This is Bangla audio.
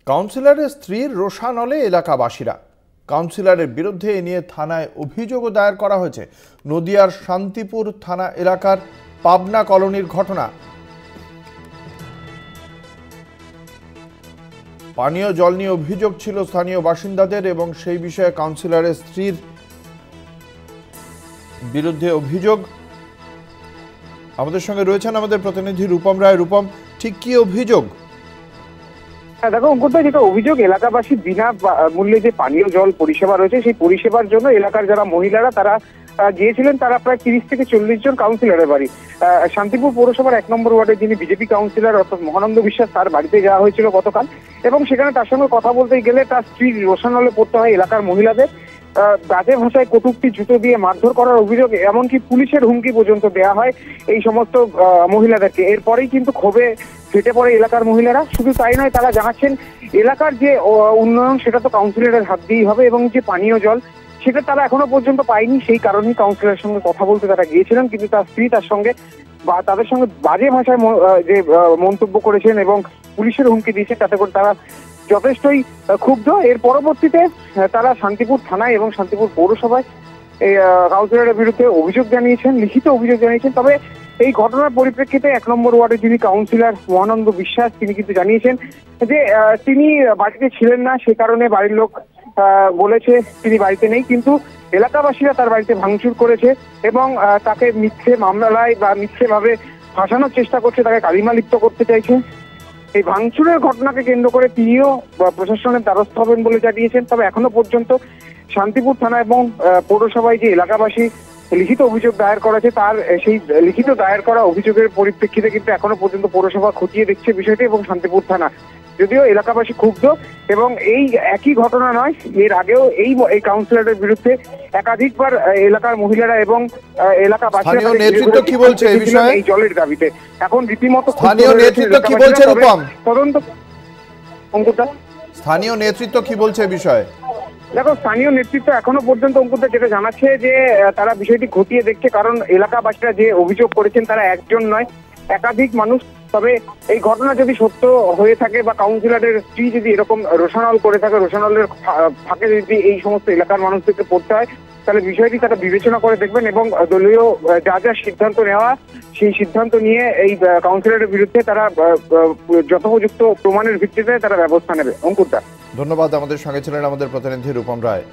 কাউন্সিলরের স্ত্রীর রোষানলে এলাকাবাসীরা। কাউন্সিলরের বিরুদ্ধে এ নিয়ে থানায় অভিযোগও দায়ের করা হয়েছে। নদিয়ার শান্তিপুর থানা এলাকার পাবনা কলোনির ঘটনা। পানীয় জল নিয়ে অভিযোগ ছিল স্থানীয় বাসিন্দাদের এবং সেই বিষয়ে কাউন্সিলরের স্ত্রীর বিরুদ্ধে অভিযোগ। আমাদের সঙ্গে রয়েছেন আমাদের প্রতিনিধি রূপম রায়। রূপম, ঠিক কি অভিযোগ? দেখো অঙ্কুরদা, যেটা অভিযোগ, এলাকাবাসী বিনা মূল্যে যে পানীয় জল পরিষেবা রয়েছে সেই পরিষেবার জন্য এলাকার যারা মহিলারা তারা গিয়েছিলেন, তারা প্রায় 30 থেকে 40 জন কাউন্সিলরের বাড়ি। শান্তিপুর পৌরসভার 1 নম্বর ওয়ার্ডের যিনি বিজেপি কাউন্সিলর অর্থাৎ মহানন্দ বিশ্বাস, তার বাড়িতে যাওয়া হয়েছিল গতকাল, এবং সেখানে তার সঙ্গে কথা বলতে গেলে তার স্ত্রীর রোষানলে পড়তে হয় এলাকার মহিলাদের। বাজে ভাষায় কটূক্তি, জুতো দিয়ে মারধর করার অভিযোগ, এমনকি পুলিশের হুমকি পর্যন্ত দেওয়া হয় এই সমস্ত মহিলাদেরকে। এরপরেই কিন্তু ক্ষোভে ফেটে পড়ে এলাকার মহিলারা। শুধু তাই নয়, তারা জানাচ্ছেন এলাকার যে উন্নয়ন সেটা তো কাউন্সিলরের হাত দিয়েই হবে, এবং যে পানীয় জল সেটা তারা এখনো পর্যন্ত পায়নি। সেই কারণেই কাউন্সিলরের সঙ্গে কথা বলতে তারা গিয়েছিলেন, কিন্তু তার স্ত্রী তার সঙ্গে বা তাদের সঙ্গে বাজে ভাষায় যে মন্তব্য করেছেন এবং পুলিশের হুমকি দিয়েছেন, তাতে করে তারা যথেষ্টই ক্ষুব্ধ। এর পরবর্তীতে তারা শান্তিপুর থানায় এবং শান্তিপুর পৌরসভায় এই কাউন্সিলরের বিরুদ্ধে অভিযোগ জানিয়েছেন, লিখিত অভিযোগ জানিয়েছেন। তবে এই ঘটনার পরিপ্রেক্ষিতে 1 নম্বর ওয়ার্ডের যিনি কাউন্সিলর মহানন্দ বিশ্বাস, তিনি কিন্তু জানিয়েছেন যে তিনি বাড়িতে ছিলেন না, সে কারণে বাড়ির লোক বলেছে তিনি বাড়িতে নেই, কিন্তু এলাকাবাসীরা তার বাড়িতে ভাঙচুর করেছে এবং তাকে মিথ্যে মামলায় বা মিথ্যেভাবে ফাঁসানোর চেষ্টা করছে, তাকে কালিমা লিপ্ত করতে চাইছে। এই ভাঙচুরের ঘটনাকে কেন্দ্র করে তিনিও প্রশাসনের দ্বারস্থ হবেন বলে জানিয়েছেন। তবে এখনো পর্যন্ত শান্তিপুর থানা এবং পৌরসভায় যে এলাকাবাসী লিখিত অভিযোগ দায়ের করেছে, তার সেই লিখিত দায়ের করা অভিযোগের পরিপ্রেক্ষিতে কিন্তু এখনো পর্যন্ত পৌরসভা খতিয়ে দেখছে বিষয়টি এবং শান্তিপুর থানা। যদিও এলাকাবাসী ক্ষুব্ধ, এবং এই একই ঘটনা নয়, এর আগেও এই কাউন্সিলরের বিরুদ্ধে একাধিকবার এলাকার মহিলারা এবং এলাকাবাসীরা নেতৃত্ব কি বলছে এই বিষয়ে, এই জলের দাবিতে। এখন রীতিমতো স্থানীয় নেতৃত্ব কি বলছে রূপম? তদন্ত অঙ্কুরদা, স্থানীয় নেতৃত্ব কি বলছে এই বিষয়ে? দেখো, স্থানীয় নেতৃত্ব এখনো পর্যন্ত অঙ্কুরদা যেটা জানাচ্ছে যে তারা বিষয়টি খতিয়ে দেখছে, কারণ এলাকাবাসীরা যে অভিযোগ করেছেন তারা একজন নয়, একাধিক মানুষ। তবে এই ঘটনা যদি সত্য হয়ে থাকে বা কাউন্সিলরের স্ত্রী যদি এরকম রোষানল করে থাকে, রোষানলের ফাঁকে যদি এই সমস্ত এলাকার মানুষদেরকে পড়তে হয়, তাহলে বিষয়টি তারা বিবেচনা করে দেখবেন এবং দলীয় যা যা সিদ্ধান্ত নেওয়া সেই সিদ্ধান্ত নিয়ে এই কাউন্সিলরের বিরুদ্ধে তারা যথোপযুক্ত প্রমাণের ভিত্তিতে তারা ব্যবস্থা নেবে। অঙ্কুরদা, ধন্যবাদ। আমাদের সঙ্গে ছিলেন আমাদের প্রতিনিধি রূপম রায়।